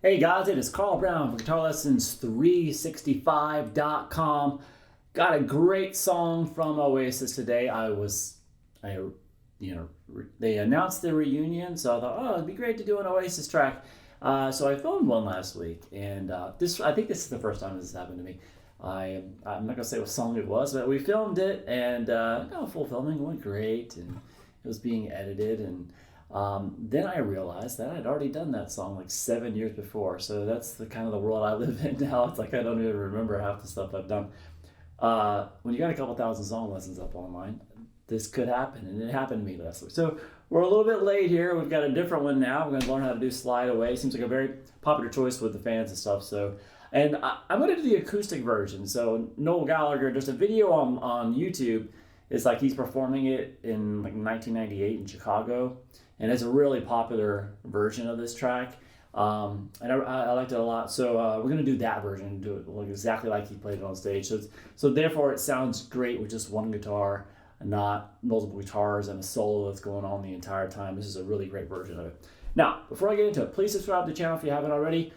Hey guys, it is Carl Brown from GuitarLessons365.com. Got a great song from Oasis today. They announced the reunion, so I thought, oh, it'd be great to do an Oasis track. So I filmed one last week, and I think this is the first time this has happened to me. I'm not gonna say what song it was, but we filmed it, and full filming, it went great, and it was being edited, and then I realized that I'd already done that song like 7 years before. So that's the kind of the world I live in now. It's like I don't even remember half the stuff I've done. When you got a couple thousand song lessons up online, this could happen, and it happened to me last week. So we're a little bit late here. We've got a different one now. We're going to learn how to do Slide Away. Seems like a very popular choice with the fans and stuff. I'm going to do the acoustic version. So Noel Gallagher, there's a video on YouTube. It's like he's performing it in like 1998 in Chicago, and it's a really popular version of this track. And I liked it a lot. So we're going to do that version and do it exactly like he played it on stage. So therefore it sounds great with just one guitar, not multiple guitars and a solo that's going on the entire time. This is a really great version of it. Now, before I get into it, please subscribe to the channel if you haven't already.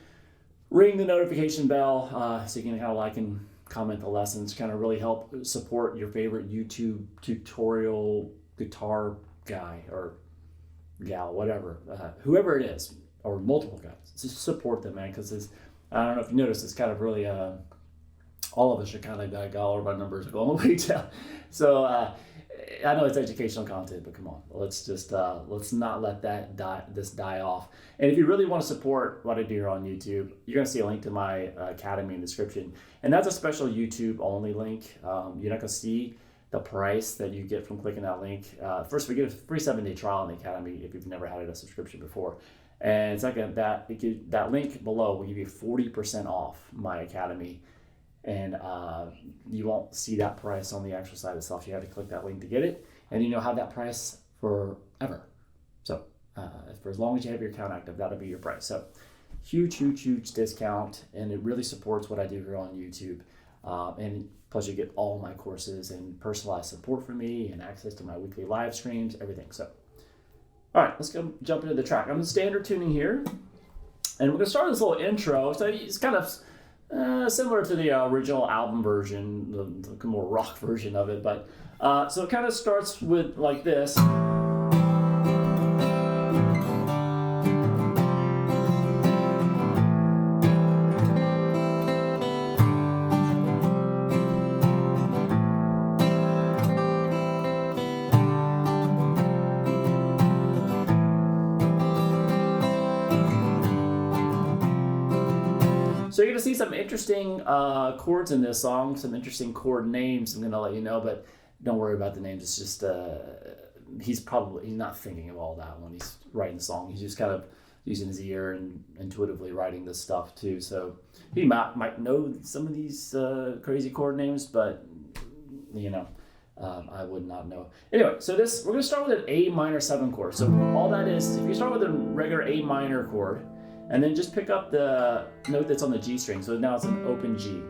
Ring the notification bell so you can kind of like and comment the lessons, kind of really help support your favorite YouTube tutorial guitar guy or gal, whatever, whoever it is, or multiple guys. Just support them, man, because I don't know if you noticed, it's kind of really, all of us are kind of got all of our numbers going all the way down. So I know it's educational content, but come on, let's not let that die off. And if you really want to support what I do here on YouTube, you're going to see a link to my academy in the description, and that's a special YouTube only link. You're not going to see the price that you get from clicking that link. First, we get a free 7-day trial in the academy if you've never had a subscription before. And second, that link below will give you 40% off my academy. And you won't see that price on the actual site itself. You have to click that link to get it. And you'll have that price forever. So for as long as you have your account active, that'll be your price. So huge discount. And it really supports what I do here on YouTube. And plus you get all my courses and personalized support from me and access to my weekly live streams, everything. So, all right, let's go jump into the track. I'm in standard tuning here. And we're gonna start with this little intro. So it's kind of similar to the original album version, the more rock version of it. But so it kind of starts with like this. So you're going to see some interesting chords in this song, some interesting chord names I'm going to let you know, but don't worry about the names. It's just, he's not thinking of all that when he's writing the song. He's just kind of using his ear and intuitively writing this stuff too. So he might know some of these crazy chord names, but I would not know. Anyway, so we're going to start with an A minor 7 chord. So all that is, if you start with a regular A minor chord, and then just pick up the note that's on the G string. So now it's an open G.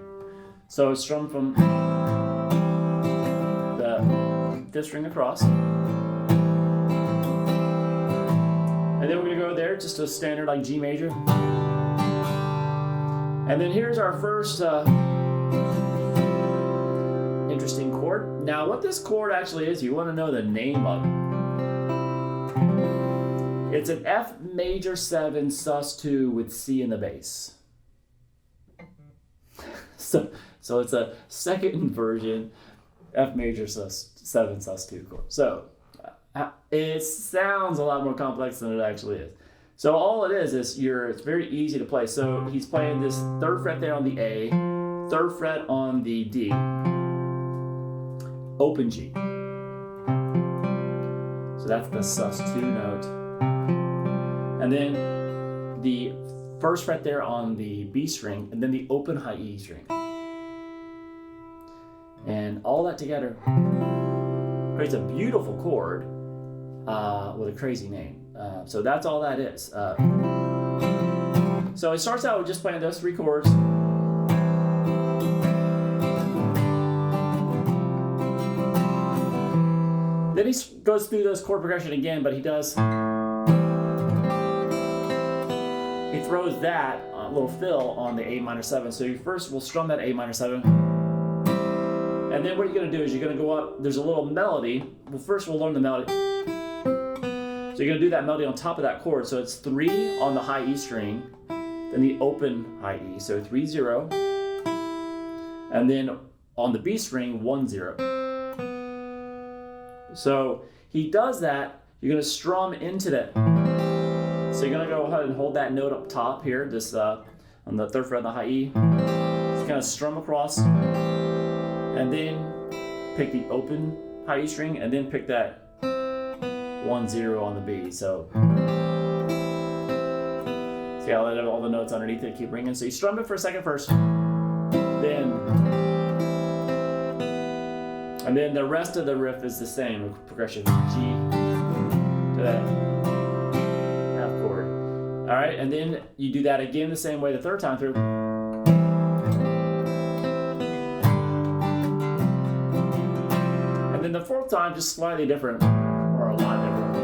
So it's strummed from the 5th string across. And then we're gonna go there, just a standard like G major. And then here's our first interesting chord. Now what this chord actually is, you wanna know the name of it. It's an F major 7 sus2 with C in the bass. So it's a second version F major 7 sus2 chord. So it sounds a lot more complex than it actually is. So all it is it's very easy to play. So he's playing this 3rd fret there on the A, 3rd fret on the D, open G. So that's the sus2 note. And then the 1st fret there on the B string, and then the open high E string. And all that together creates a beautiful chord with a crazy name. So that's all that is. So it starts out with just playing those 3 chords. Then he goes through those chord progression again, but he throws that little fill on the A minor 7. So you first will strum that A minor 7. And then what you're going to do is you're going to go up. There's a little melody. Well, first we'll learn the melody. So you're going to do that melody on top of that chord. So it's 3 on the high E string, then the open high E. So 3 0. And then on the B string, 1 0. So he does that. You're going to strum into that. So you're going to go ahead and hold that note up top here, this on the 3rd fret on the high E. Just kind of strum across, and then pick the open high E string, and then pick that 1 0 on the B. So see how all the notes underneath it keep ringing. So you strum it for a second first, and then the rest of the riff is the same progression. G to that half chord. All right, and then you do that again the same way the 3rd time through. And then the 4th time, just slightly different, or a lot different.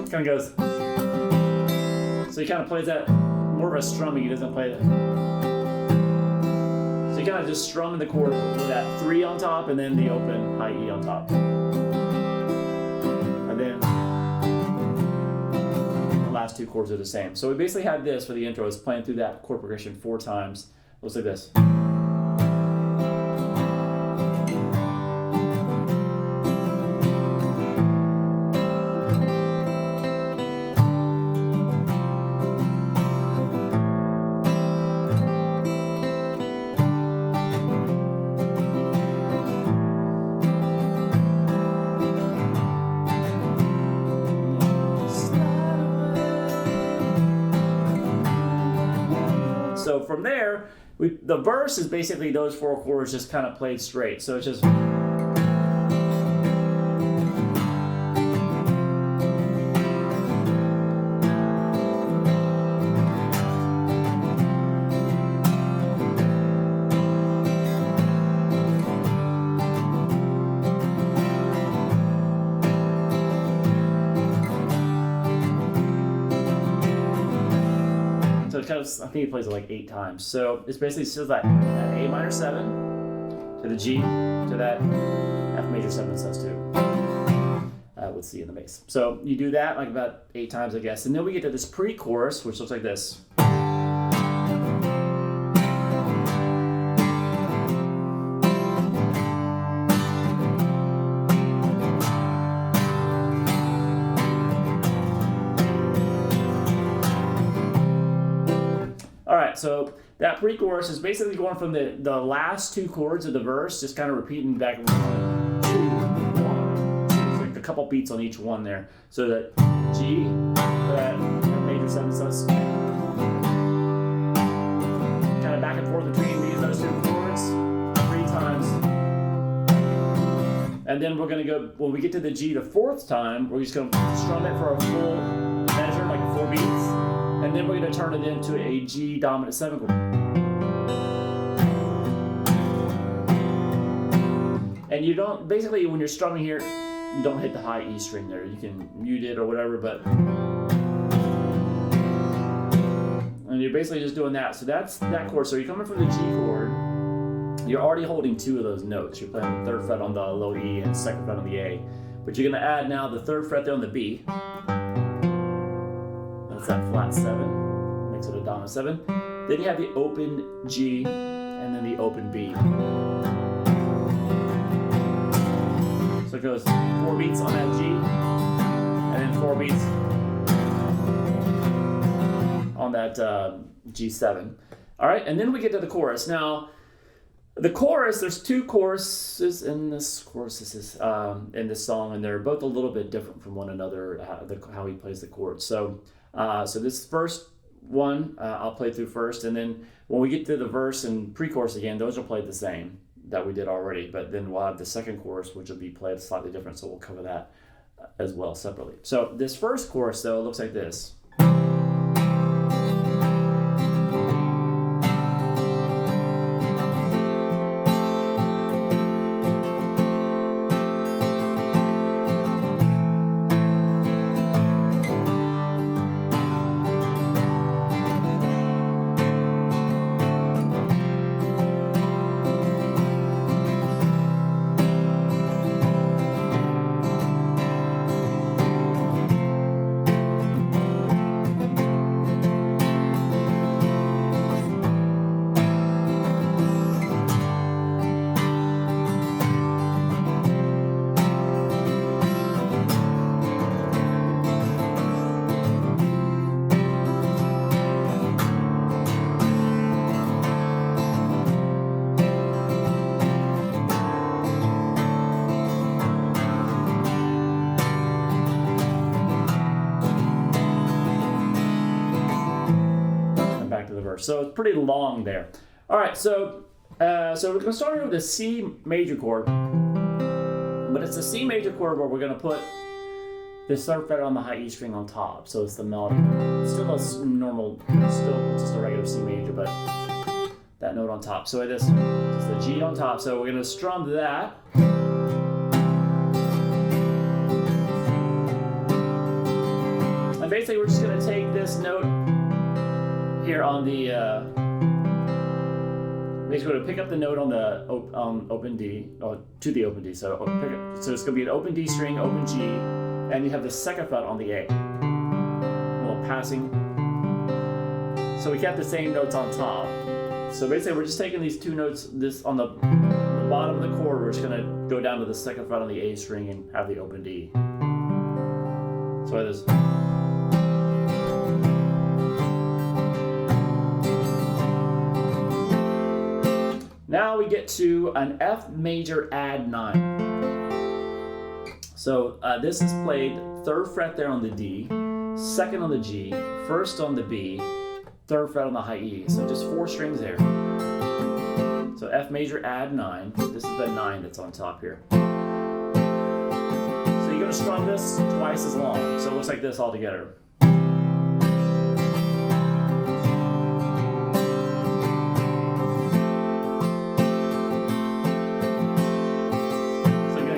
It kind of goes. So he kind of plays that more of a strumming. He doesn't play that. So you kind of just strum the chord with that 3 on top, and then the open high E on top. And then the last 2 chords are the same. So we basically had this for the intro, is playing through that chord progression 4 times. Looks like this. So from there, the verse is basically those 4 chords just kind of played straight. So it's just. So it kind of, I think he plays it like 8 times. So it's basically still that A minor 7 to the G to that F major 7 sus2 with C in the bass. So you do that like about 8 times, I guess. And then we get to this pre-chorus, which looks like this. Alright, so that pre-chorus is basically going from the last 2 chords of the verse, just kind of repeating back 1, 2, 1, 2. It's like a couple beats on each one there. So that G, that major 7 sus, kind of back and forth between those 2 chords 3 times. And then we're going to go, when we get to the G the 4th time, we're just going to strum it for a full measure, like 4 beats. And then we're going to turn it into a G dominant 7 chord. And you don't, basically when you're strumming here, you don't hit the high E string there. You can mute it or whatever, but. And you're basically just doing that. So that's that chord. So you're coming from the G chord. You're already holding 2 of those notes. You're playing the 3rd fret on the low E and 2nd fret on the A. But you're going to add now the 3rd fret there on the B. That flat 7, makes it a dominant 7. Then you have the open G and then the open B. So it goes 4 beats on that G and then 4 beats on that G7. All right, and then we get to the chorus. Now, the chorus, there's 2 choruses in this in this song, and they're both a little bit different from one another, how he plays the chords. So this first one, I'll play through first, and then when we get to the verse and pre-chorus again, those are played the same that we did already, but then we'll have the second chorus, which will be played slightly different, so we'll cover that as well separately. So this first chorus, though, looks like this. So it's pretty long there. All right, so we're going to start here with a C major chord, but it's a C major chord where we're going to put this third fret on the high E string on top. So it's the melody. It's still a normal, still just a regular C major, but that note on top. So it is just the G on top. So we're going to strum that. And basically we're just going to take this note here on the, basically we're going to pick up the note on the open D, or to the open D. So it's going to be an open D string, open G, and you have the second fret on the A. A little passing. So we kept the same notes on top. So basically we're just taking these two notes, this on the bottom of the chord, we're just going to go down to the second fret on the A string and have the open D. So it is. Now we get to an F major add 9. So this is played third fret there on the D, second on the G, first on the B, third fret on the high E. So just 4 strings there. So F major add 9. This is the 9 that's on top here. So you're going to strum this twice as long. So it looks like this all together.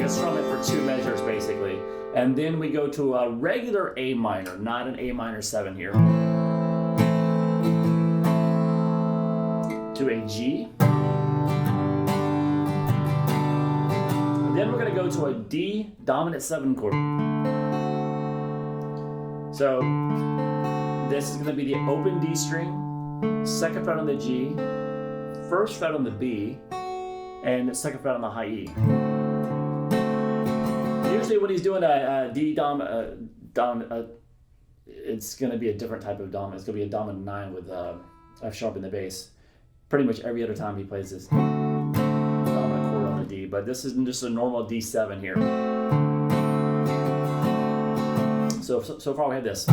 Strum it for 2 measures basically, and then we go to a regular A minor, not an A minor 7 here, to a G, and then we're going to go to a D dominant 7 chord. So this is going to be the open D string, second fret on the G, first fret on the B, and the second fret on the high E. Usually when he's doing a D dom, it's going to be a different type of dominant. It's going to be a dominant 9 with F sharp in the bass. Pretty much every other time he plays this dominant chord on the D, but this isn't just a normal D7 here. So far we have this.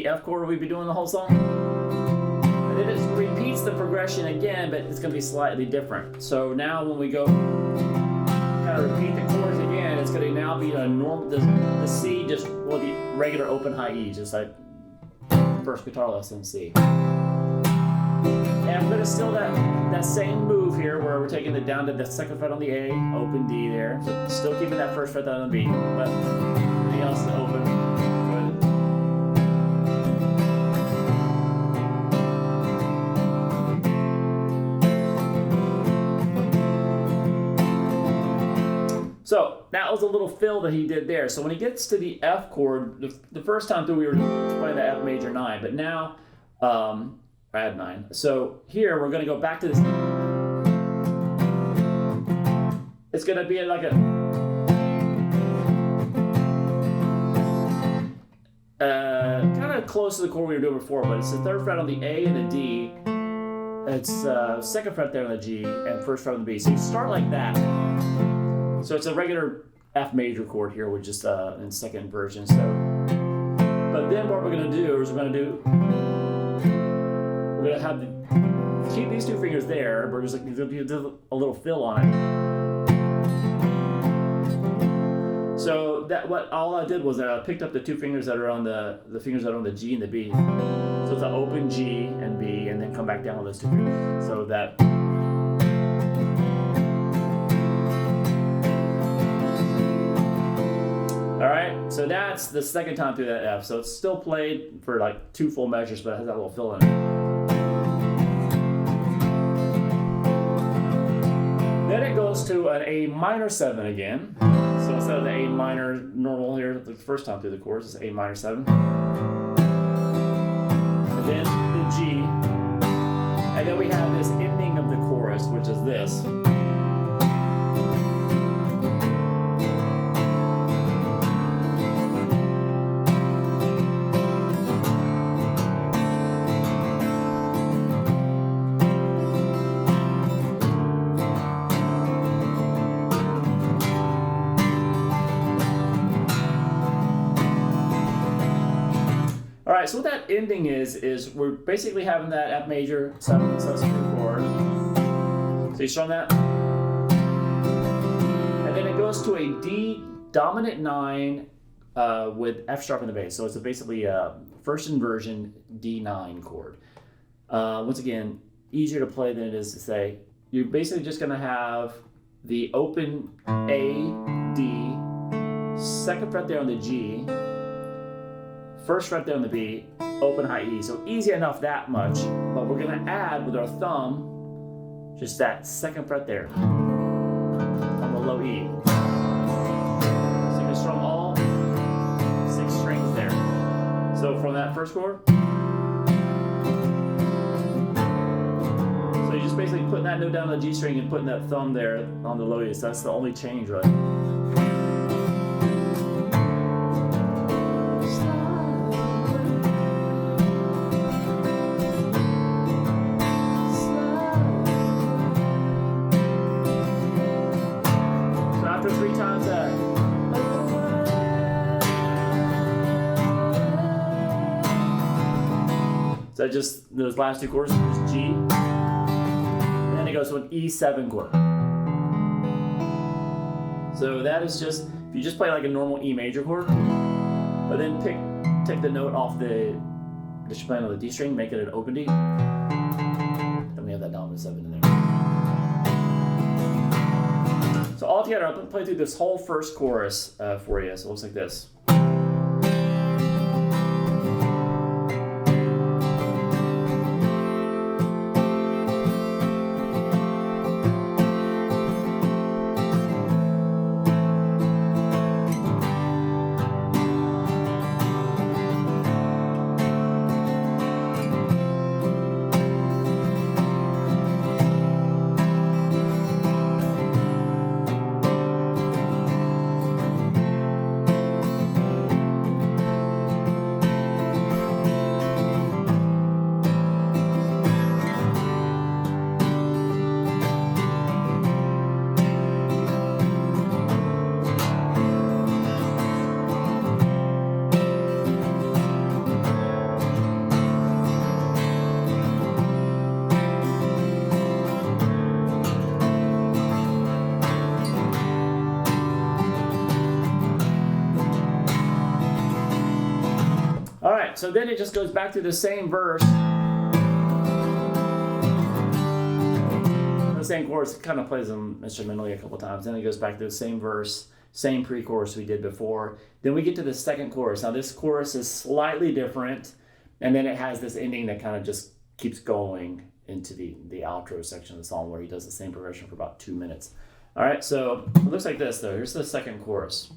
F chord we've been doing the whole song. And then it repeats the progression again, but it's going to be slightly different. So now when we go kind of repeat the chords again, it's going to now be a normal, the C just, well, the regular open high E, just like first guitar lesson C. And we're going to still that same move here where we're taking it down to the second fret on the A, open D there. So still keeping that first fret on the B, but everything else is open. So that was a little fill that he did there. So when he gets to the F chord, the first time through we were playing the F major 9, but now add 9. So here we're going to go back to this. It's going to be like a kind of close to the chord we were doing before, but it's the third fret on the A and the D. It's second fret there on the G and first fret on the B. So you start like that. So it's a regular F major chord here with just in second version. So, but then what we're going to do is we're going to have keep these 2 fingers there. We're just going to be a little fill on it. So that all I did was I picked up the 2 fingers that are on the fingers that are on the G and the B. So it's an open G and B, and then come back down on those 2 fingers. So that. Alright, so that's the second time through that F. So it's still played for like 2 full measures, but it has that little fill in it. Then it goes to an A minor 7 again. So instead of the A minor normal here, the first time through the chorus, it's A minor 7. And then the G. And then we have this ending of the chorus, which is this. right, so what that ending is we're basically having that F major 7 sus2 chord. So you strum that, and then it goes to a D dominant 9 with F sharp in the bass. So it's basically a first inversion D9 chord. Once again, easier to play than it is to say. You're basically just going to have the open A, D, second fret there on the G, first fret there on the B, open high E. So easy enough that much, but we're going to add with our thumb just that second fret there on the low E. So you can strum all 6 strings there. So from that first chord, so you're just basically putting that note down on the G string and putting that thumb there on the low E. So that's the only change, right? So just those last 2 chords, just G, and then it goes to an E7 chord. So that is just, if you just play like a normal E major chord, but then take the note off that you're playing on the D string, make it an open D, then we have that dominant 7 in there. So all together, I'll play through this whole first chorus for you. So it looks like this. So then it just goes back to the same verse. The same chorus, kind of plays them instrumentally a couple times. Then it goes back to the same verse, same pre-chorus we did before. Then we get to the second chorus. Now this chorus is slightly different, and then it has this ending that kind of just keeps going into the outro section of the song where he does the same progression for about 2 minutes. All right, so it looks like this though. Here's the second chorus.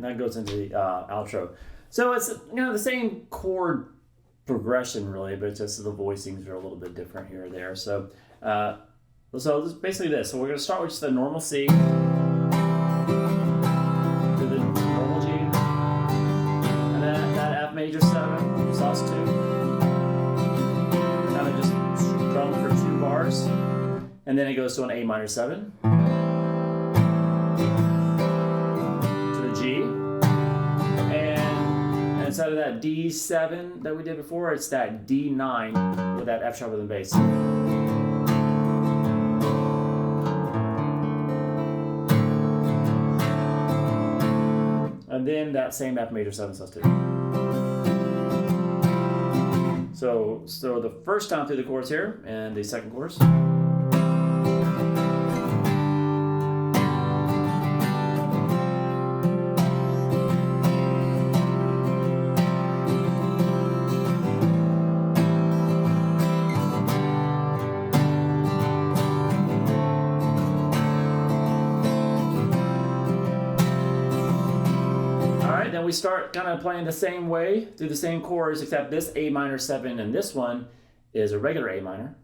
That goes into the outro. So it's the same chord progression really, but it's just the voicings are a little bit different here or there. So so it's basically this. So we're going to start with just the normal C to the normal G, and then that F major 7 sus2. Kind of just strum for 2 bars, and then it goes to an A minor 7. Instead of that D7 that we did before, it's that D9 with that F sharp with the bass. And then that same F major 7 sus2. So the first time through the chords here, and the second chorus. Then we start kind of playing the same way through the same chords, except this A minor 7 and this one is a regular A minor,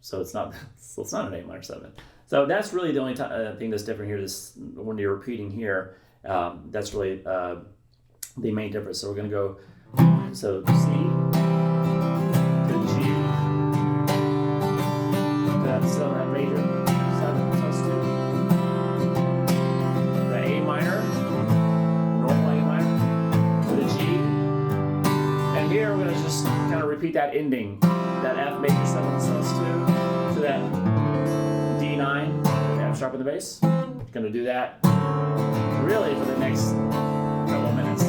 so it's not an A minor 7. So that's really the only thing that's different here. This when you're repeating here, that's really the main difference. So we're going to go C to G to that major 7 plus 2, the A minor. Here we're going to just kind of repeat that ending, that F major 7 sus 2 to that D9, F sharp on the bass. Going to do that really for the next couple of minutes.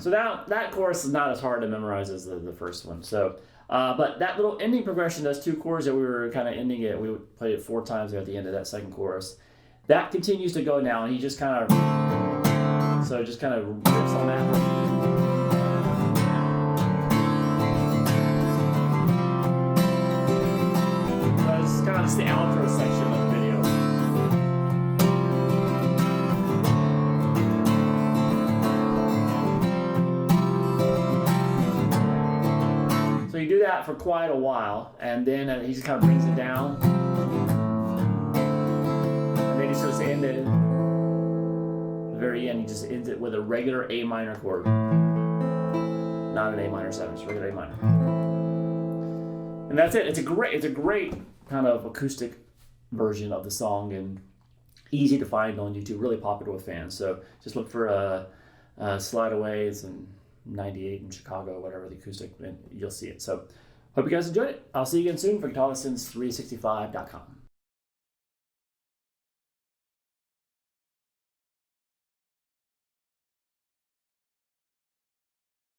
So that chorus is not as hard to memorize as the first one. So, but that little ending progression, those two chords that we were kind of ending it, we played it 4 times there at the end of that second chorus. That continues to go now, and he just kind of, so just kind of rips on that. So it's kind of just the outro section of the video. You do that for quite a while, and then he just kind of brings it down, and then he starts to end it. At the very end, he just ends it with a regular A minor chord, not an A minor 7, it's regular A minor, and that's it. It's a great kind of acoustic version of the song, and easy to find on YouTube, really popular with fans. So just look for Slide Away. It's in 98 in Chicago, whatever, the acoustic, and you'll see it. So hope you guys enjoyed it. I'll see you again soon for guitarlessons365.com.